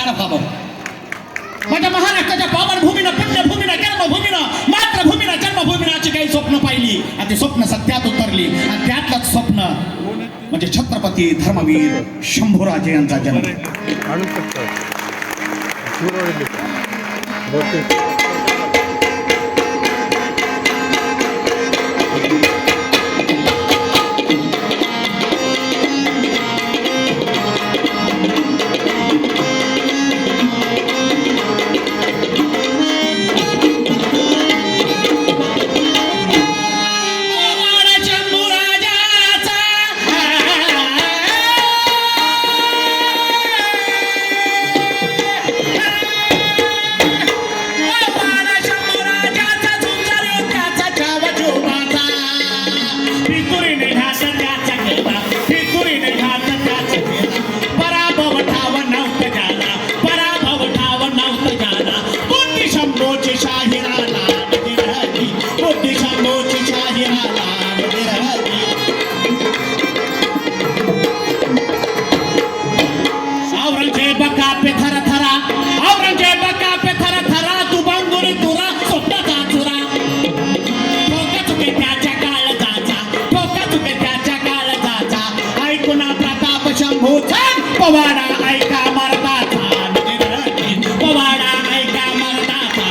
साकार व्हावं. माझ्या महाराष्ट्राच्या पावनभूमीनं, पुण्यभूमीनं, कर्मभूमीनं, मातृभूमीनं, जन्मभूमीनं अशी काही स्वप्न पाहिली आणि ती स्वप्न सत्यात उतरली आणि त्यातलंच स्वप्न म्हणजे छत्रपती धर्मवीर शंभूराजे यांचा जन्म. पवाडा ऐका मर्दाचा, पवाडा ऐका मर्दाचा,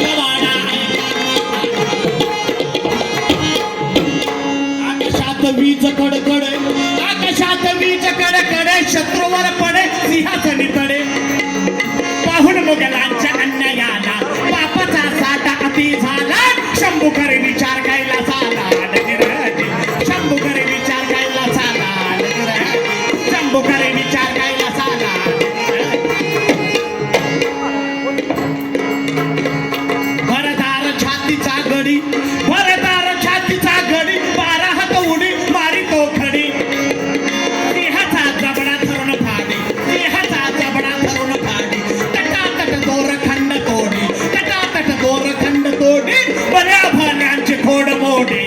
पवाडा आकाशात वीज कडकडे, आकाशात वीज कडकडे, शत्रूवर पडे सिंहासनी तडे. पाहून मुघलांच्या अन्यायाला पापाचा साठा अति झाला. शंभू करे विचार गायला झाला, शंभू करे विचार गायला झाला, शंभू करे विचार गायला झाला. भरदार छातीचा गडी, भरदार छातीचा गडी, 12 हात उडी मारी तो खडी. सिंहाचा जबडा धरून फाडी, सिंहाचा जबडा धरून फाडी. तटातट दोरखंड तोडी, तटातट दोरखंड तोडी, बऱ्या भाल्यांची खोड मोडी.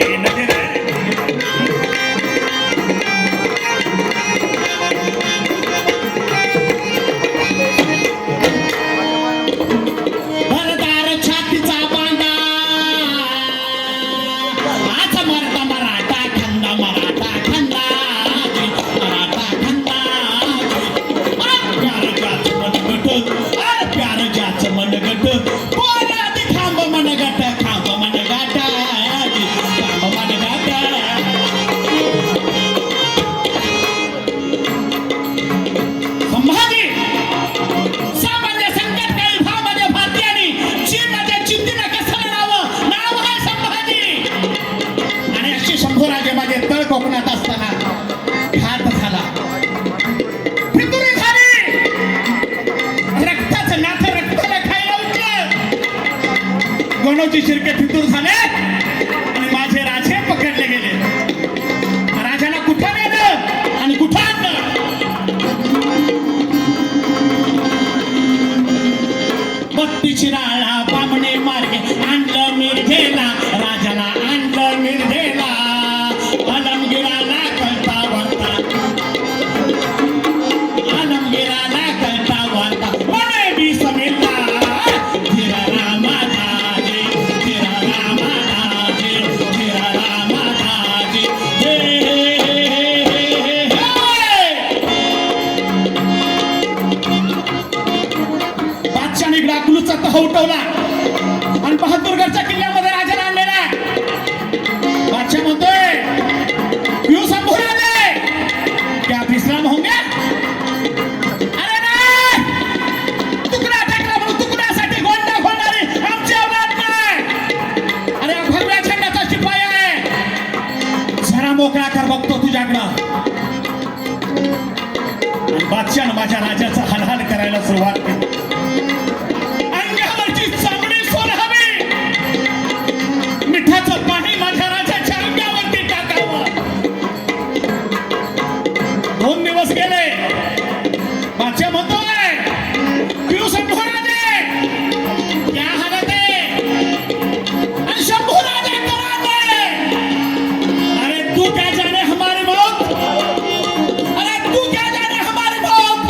कोकणात असताना घात झाला, फितुरी झाली, रक्ताचं नाथ रक्ताला खायला उठलं. गणोची शिरके फितूर झाले आणि माझे राजे पकडले गेले. राजाला कुठं नेलं आणि कुठं आणलं? बत्तीची राळा बामणे मार्गे आणलं मिरजेला, राजाला आणलं मिरजेला. आलमगिराला कळता वार्ता, आलमगिराला कळता वार्ता, मने बी समेला. धीरा रामा दाजी, धीरा रामा दाजी, धीरा रामा दाजी. बादशाने ग्राकुलचा तह उठवला आणि बहादूरगडच्या किल्ल्यामध्ये राजाला आणलेला. बादशाह म्हणतोय, क्यों शंभूराजे, क्या आप इस्लाम होंगे? अरे नाही, तुकडा टाकला म्हणून तुकड्यासाठी गोंडा खोलणारी आमची औलाद नाही. अरे भगव्या झेंड्याचा शिपाई आहे, जरा मोकळा कर बघतो तुझ्याकडं. आणि बादशाह माझ्या राजाचा हालहाल करायला सुरुवात केली. अंगावरची चामडी सोलावी, मिठाचं पाणी माझ्या राजाच्या अंगावरती टाकावं. 2 दिवस गेले. बादशाह म्हणतोय, क्यों शंभूराजे, क्या हालत है? आणि शंभूराजे कराते, अरे तू क्या जाने हमारी मौत, अरे तू क्या जाने हमारी मौत.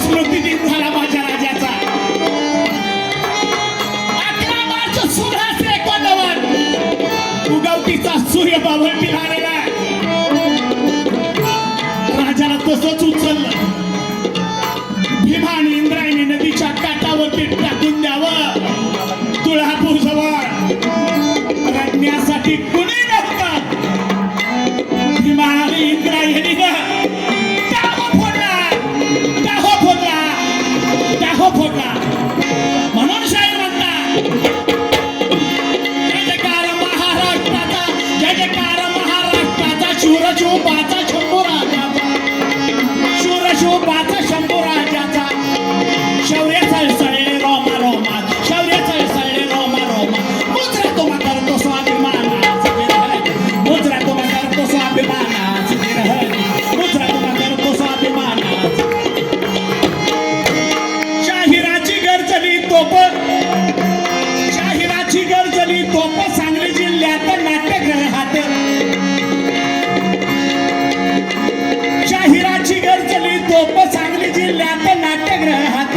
स्मृती दिन झाला माझ्या राजाचा 11 मार्च 1689 उगवतीचा सूर्य बावळती आलेला राजाला तसंच उचललं भीमा आणि इंद्रायणी नदीच्या काठावरती टाकून द्यावं तुळजापूर जवळ रडण्यासाठी कुणी नव्हतं भीमा आणि इंद्रायणीनं टाहो फोडला म्हणून शाहीर म्हणतात जय जयकार महाराष्ट्राचा शूरशोभाचा शंभू राजाचा शूरशोभाचा शंभू राजाचा शौर्य सळसळले रोमा रोमा शौर्य सळसळले रोमा रोमा मुजरा तुम्हा करतो स्वाभिमानाचा विरह मुजरा तुम्हा करतो स्वाभिमानाचा विरह मुजरा तुम्हा करतो स्वाभिमानाचा शाहिराची गर्जली तोप सांगली जिल्ह्यात नाट्यगृहात शाहिराची गर्जली तोप सांगली जिल्ह्यात नाट्यगृहात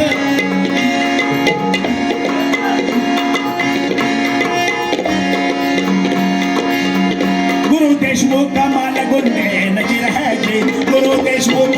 गुरु देशमुख कमाल गुन्हे नजीर है जी गुरु देशमुख